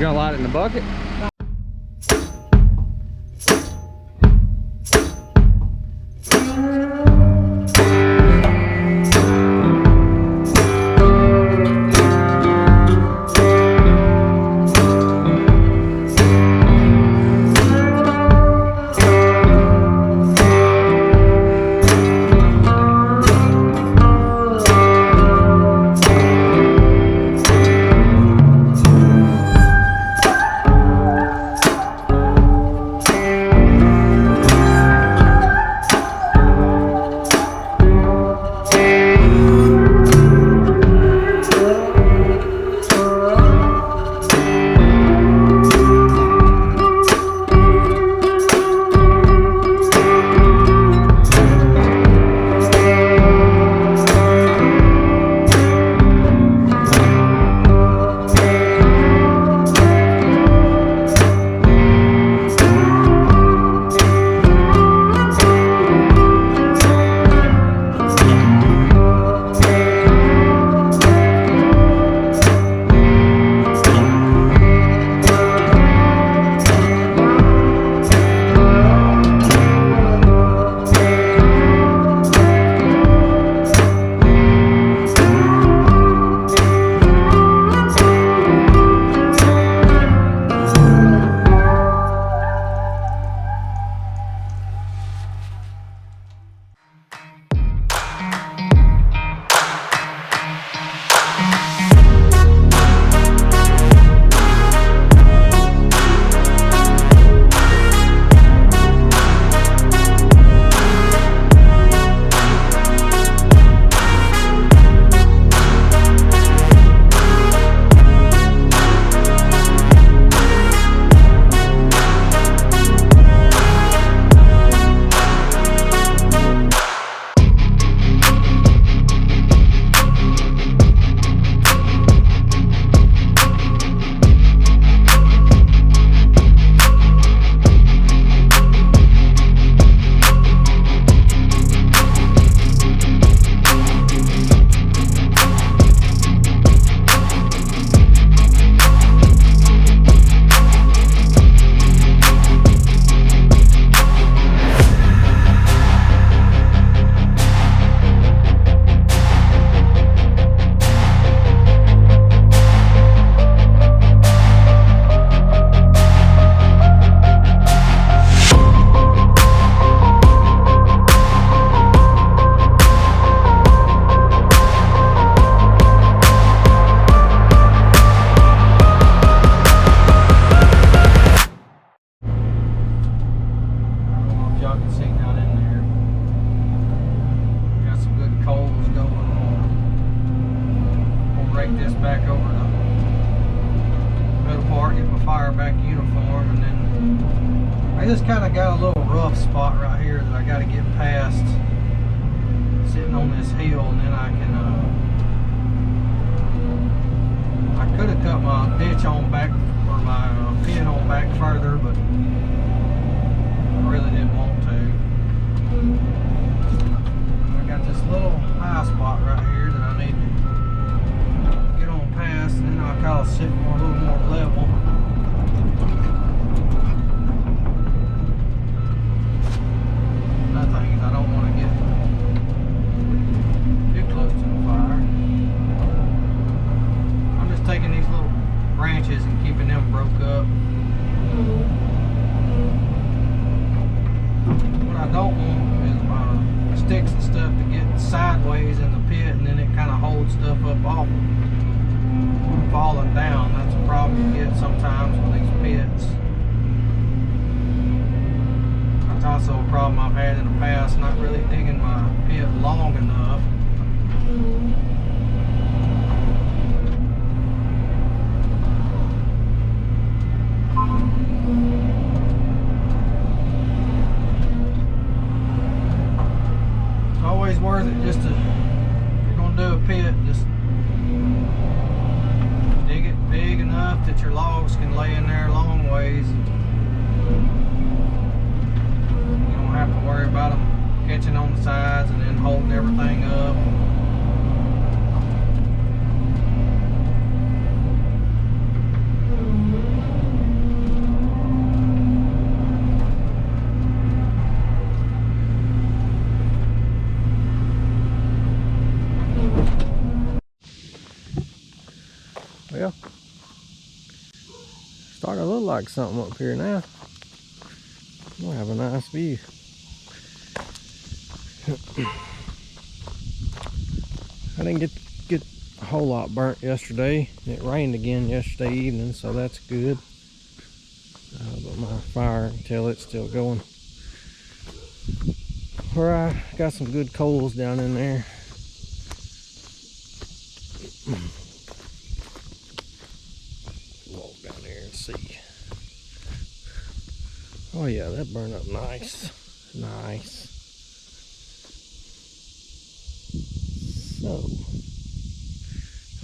gonna light it in the bucket? I just kind of got a little rough spot right here that I got to get past, sitting on this hill, and then I can I could have cut my ditch on back, or my pin on back further, but I really didn't want to. I got this little high spot right here that I need to get on past, and then I'll kind of sit more, a little more level. Another thing is I don't want to get too close to the fire. I'm just taking these little branches and keeping them broke up. What I don't want is my sticks and stuff to get sideways in the pit, and then it kind of holds stuff up off from falling down. That's a problem you get sometimes with these pits. That's also a problem I've had in the past, not really digging my pit long enough. It's always worth it just to, if you're going to do a pit, just dig it big enough that your logs can lay in there a long ways. You don't have to worry about them catching on the sides and then holding everything up. look like something up here now. We'll have a nice view. I didn't get a whole lot burnt yesterday. It rained again yesterday evening, so that's good. But my fire, until it's still going. Where I got some good coals down in there. Walk down there and see. Oh yeah, that burned up nice. Nice. So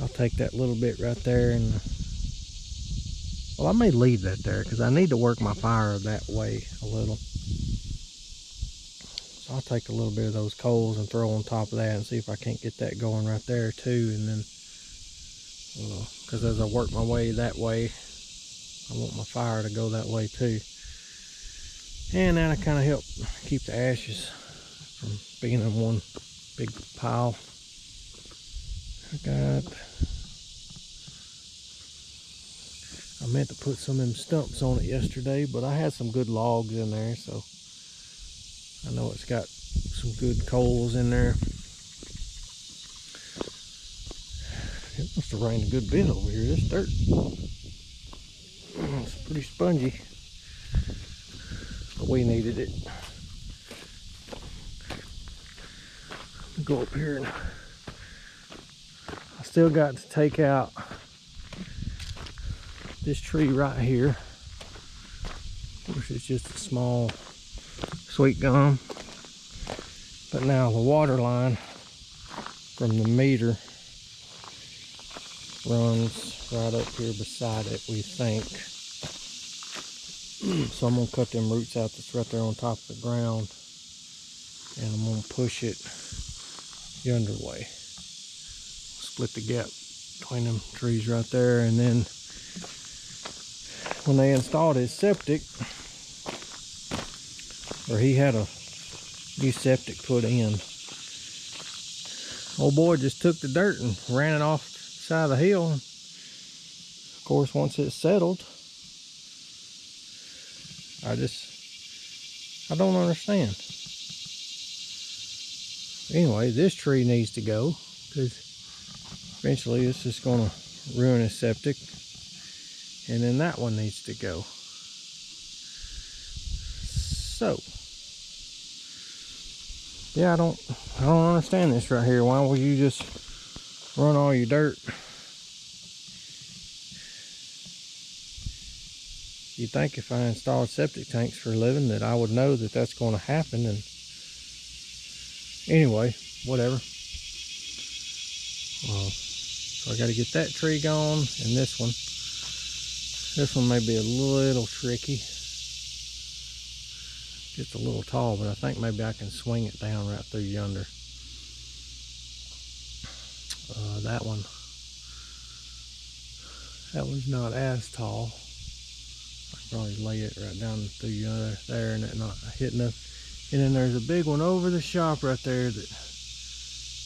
I'll take that little bit right there and well, I may leave that there because I need to work my fire that way a little. So I'll take a little bit of those coals and throw on top of that and see if I can't get that going right there too. And then, because as I work my way that way, I want my fire to go that way too. And that'll kind of help keep the ashes from being in one big pile. I meant to put some of them stumps on it yesterday, but I had some good logs in there, so I know it's got some good coals in there. It must have rained a good bit over here. This dirt, it's pretty spongy, but we needed it. Go up here and I still got to take out this tree right here. Of course, it's just a small sweet gum, but now the water line from the meter runs right up here beside it, we think. So I'm gonna cut them roots out that's right there on top of the ground, and I'm gonna push it yonder way. Split the gap between them trees right there, and then when they installed his septic, or he had a new septic put in, old boy just took the dirt and ran it off the side of the hill. Of course, once it's settled, I don't understand. Anyway, this tree needs to go because eventually it's just going to ruin his septic, and then that one needs to go. So yeah, I don't understand this right here. Why would you just run all your dirt? You'd think if I installed septic tanks for a living that I would know that that's going to happen. And anyway, whatever. So I got to get that tree gone, and this one. This one may be a little tricky. Just a little tall, but I think maybe I can swing it down right through yonder. That one's not as tall. I can probably lay it right down through yonder there, and it not hit enough. And then there's a big one over the shop right there that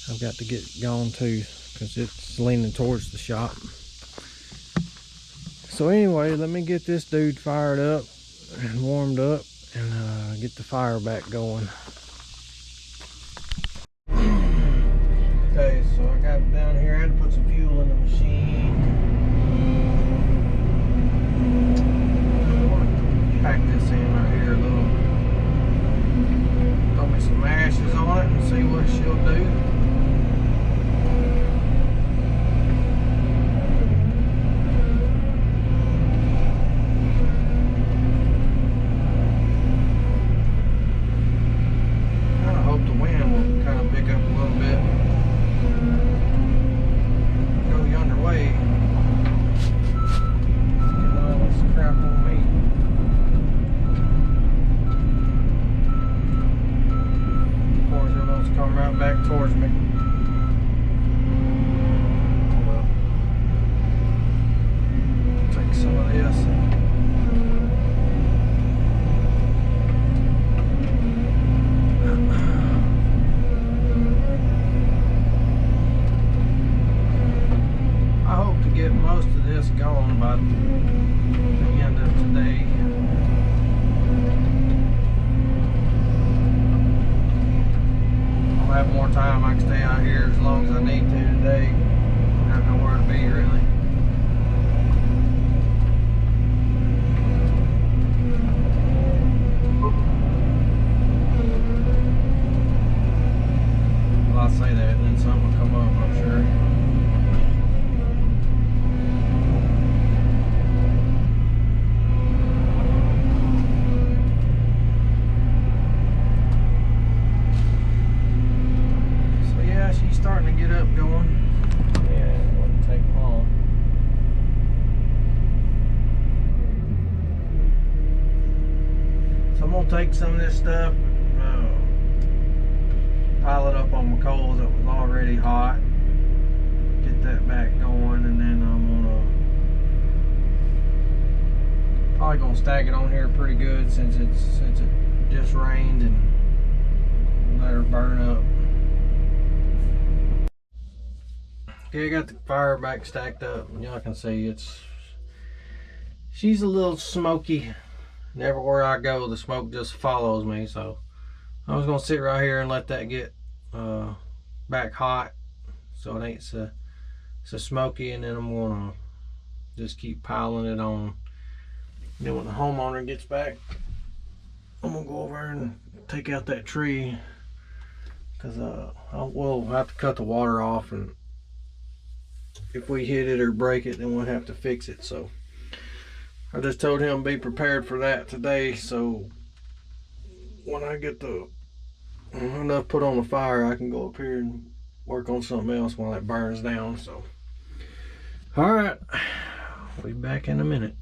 I've got to get gone too, because it's leaning towards the shop. So anyway, let me get this dude fired up and warmed up and get the fire back going. Okay, so I got it down here. I had to put some fuel in the machine. Pack this in right here a little. Throw me some ashes on it and see what she'll do. Towards me. Well, take some of this. I hope to get most of this gone by the end of take some of this stuff, pile it up on my coals that was already hot, get that back going, and then I'm probably gonna stack it on here pretty good since it just rained, and let her burn up. Okay, I got the fire back stacked up. Y'all can see she's a little smoky. And everywhere I go, the smoke just follows me. So I was gonna sit right here and let that get back hot, so it ain't so smoky, and then I'm gonna just keep piling it on. And then when the homeowner gets back, I'm gonna go over and take out that tree, because we'll have to cut the water off, and if we hit it or break it, then we'll have to fix it. So I just told him be prepared for that today, so when I get enough put on the fire, I can go up here and work on something else while it burns down. So all right, we'll be back in a minute.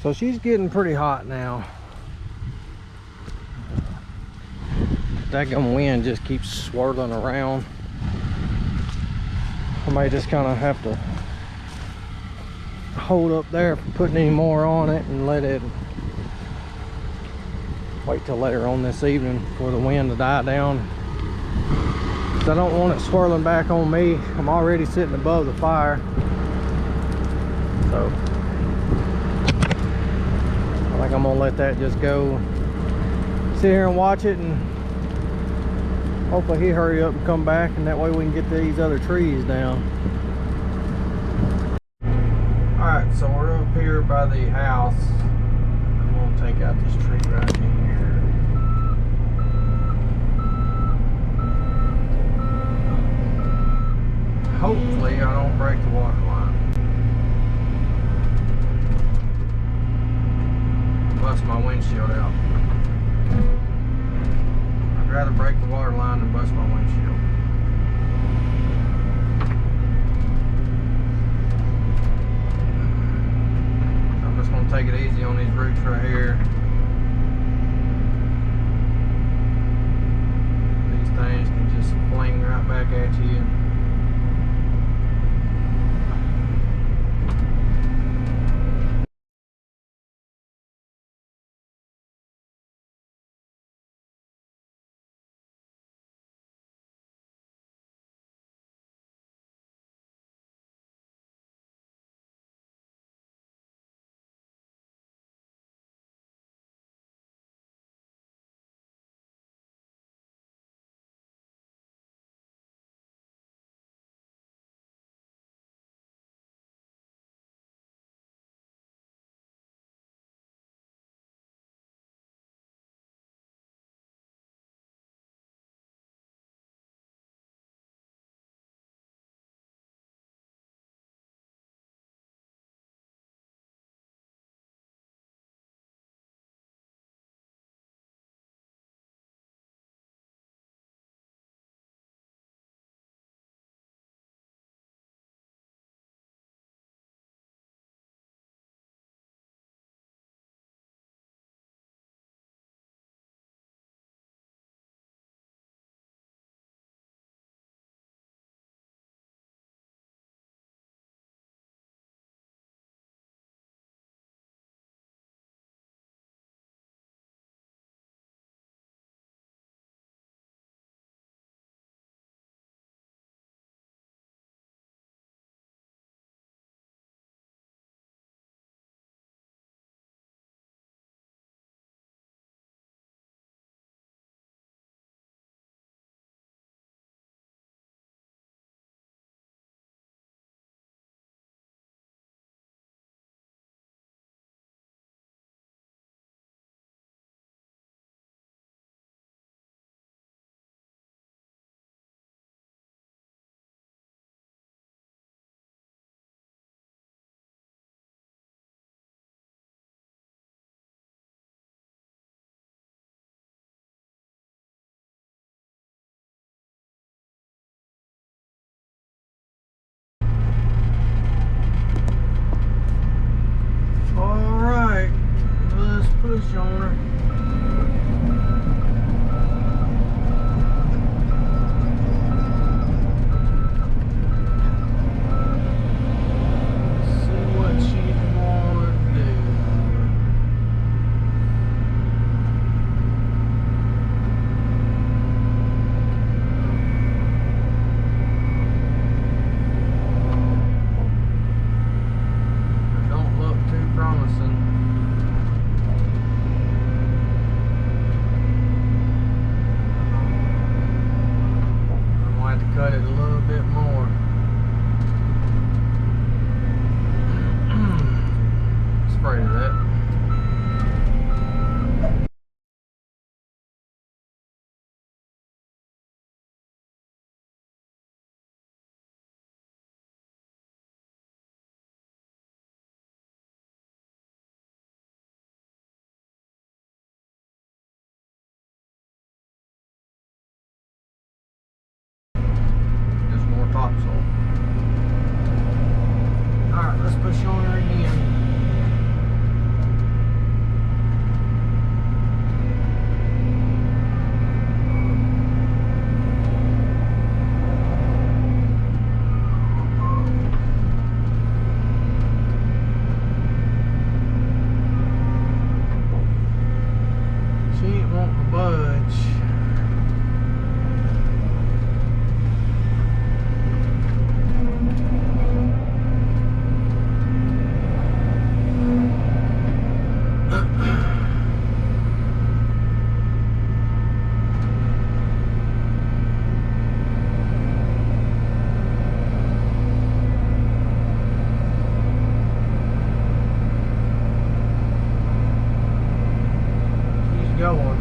So she's getting pretty hot now. That wind just keeps swirling around. I might just kind of have to hold up there for putting any more on it and wait till later on this evening for the wind to die down. I don't want it swirling back on me. I'm already sitting above the fire, so I think I'm gonna let that just go. Sit here and watch it, and hopefully he hurry up and come back, and that way we can get these other trees down. Alright, so we're up here by the house. I'm gonna take out this tree right here. Hopefully I don't break the water line. Bust my windshield out. I'd rather break the water line than bust my windshield. I'm just going to take it easy on these roots right here. These things can just fling right back at you. it a little bit more. Afraid of that. Just more topsoil. Alright, let's push on her again. Going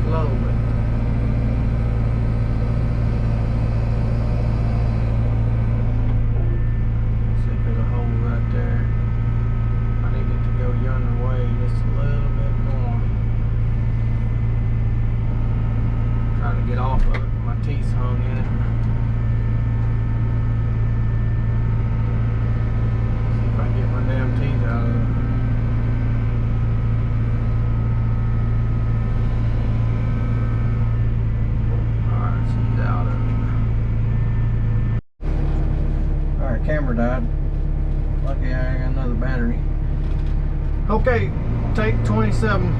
slowly. See if it'll hold right there. I need it to go yonder way just a little bit more. Trying to get off of it. My teeth hung in it. See if I can get my damn teeth out of it. Alright, she's out of it. Alright, camera died. Lucky I got another battery. Okay, take 27.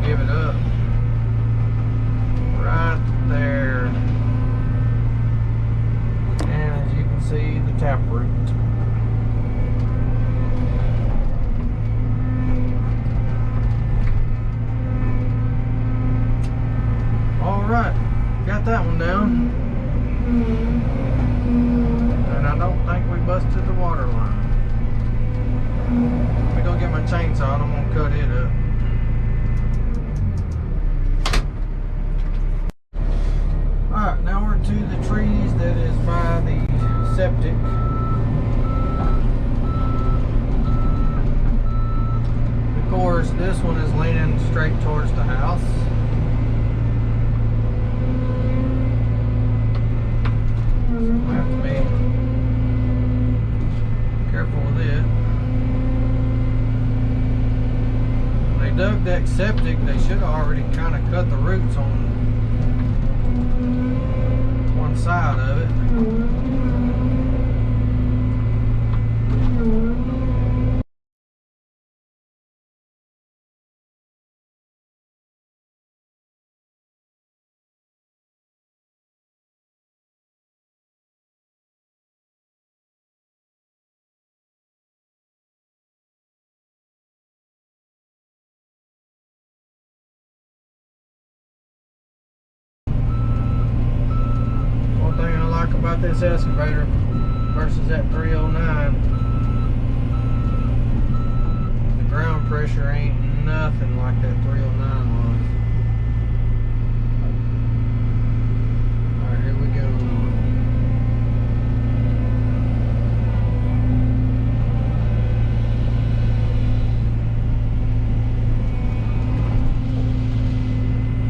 Give it up right there, and as you can see, the taproot. All right, got that one down, and I don't think we busted the water line. Let me go get my chainsaw and I'm gonna cut it up. Alright, now we're to the trees that is by the septic. Of course, this one is leaning straight towards the house. So we have to be careful with it. When they dug that septic, they should have already kind of cut the roots on one side of it. About this excavator versus that 309, the ground pressure ain't nothing like that 309 was. Alright, here we go.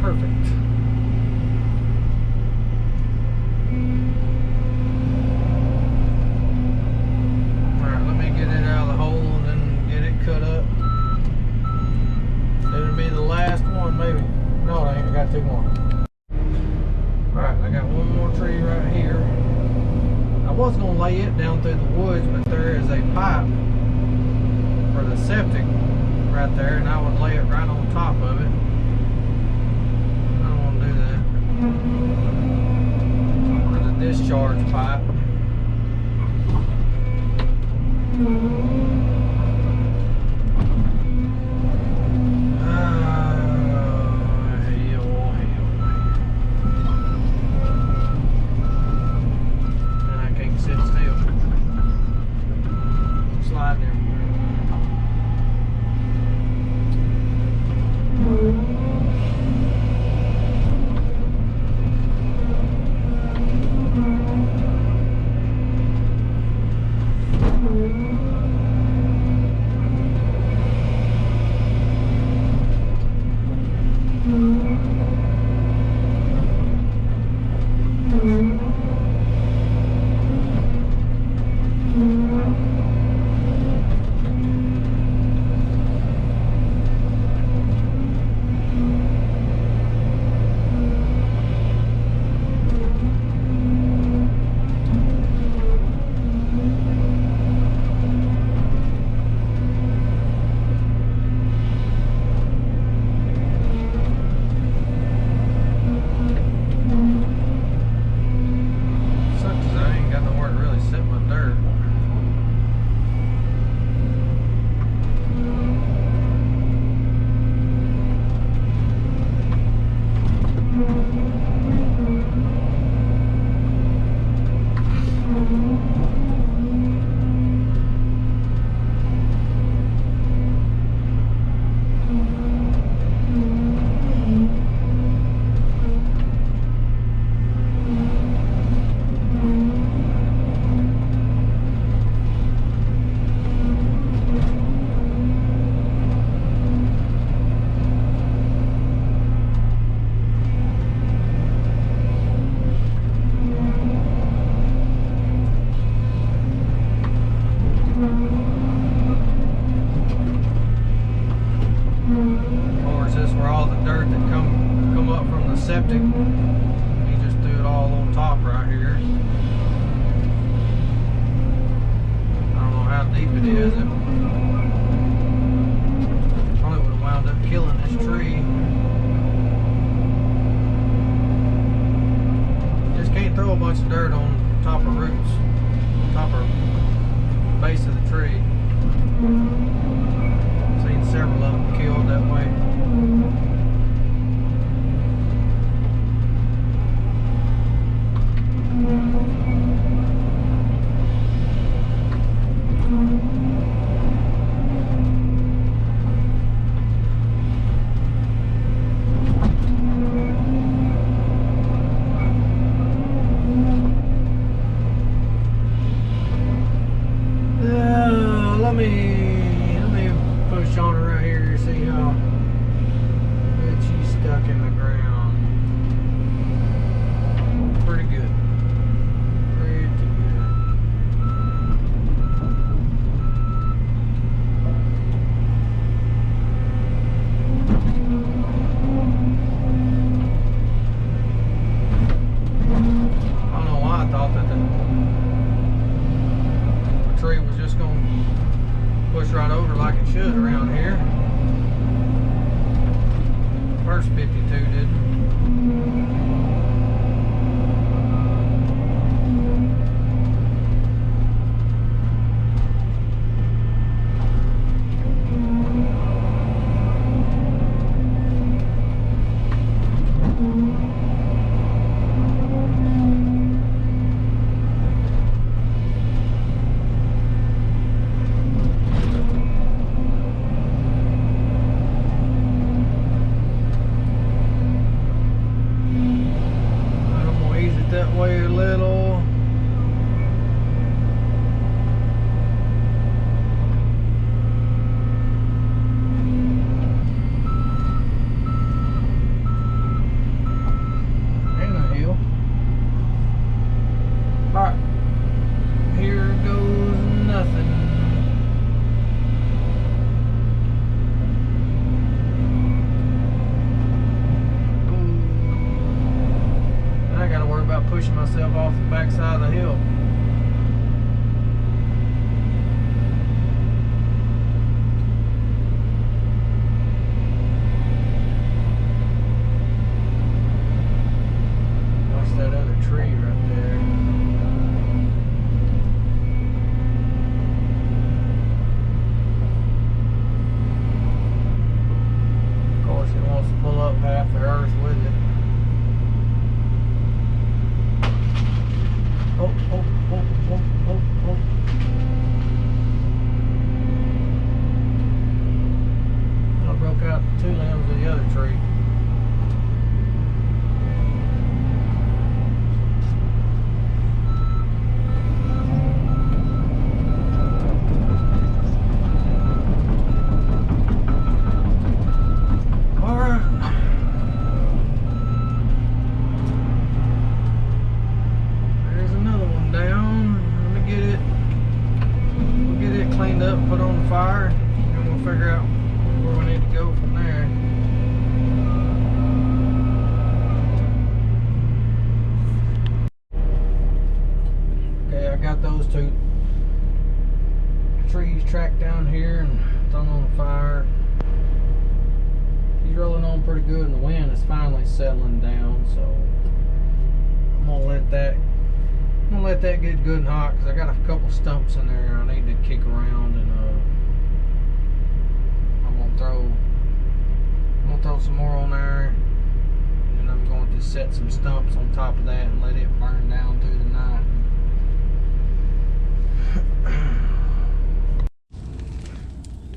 Perfect. Maybe. No, I ain't got two more. Alright, I got one more tree right here. I was going to lay it down through the woods, but there is a pipe for the septic right there, and I would lay it right on top of it. I don't want to do that. For the discharge pipe. Septic. He just threw it all on top right here. I don't know how deep it is. It probably would have wound up killing this tree. Just can't throw a bunch of dirt on top of roots, top of base of the tree. I've seen several of them killed that way. Let me push on her right here to see how good she's stuck in the ground. Pretty good. Pretty good. I don't know why I thought that the tree was just going to push right over like it should around here. First 52 didn't. That way a little. Ain't no hill. Alright. Here goes nothing. About pushing myself off the backside of the hill. took out 2 limbs of the other tree. Those 2 trees tracked down here and thrown on the fire. He's rolling on pretty good and the wind is finally settling down, so I'm gonna let that get good and hot because I got a couple stumps in there I need to kick around, and I'm gonna throw some more on there, and then I'm going to set some stumps on top of that and let it burn down through the night.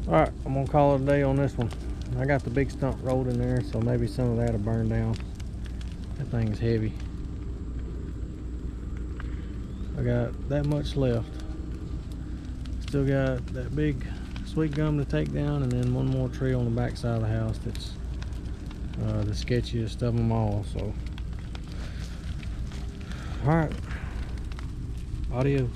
Alright, I'm gonna call it a day on this one. I got the big stump rolled in there, so maybe some of that'll burn down. That thing's heavy. I got that much left. Still got that big sweet gum to take down, and then one more tree on the back side of the house that's the sketchiest of them all. So alright, adios.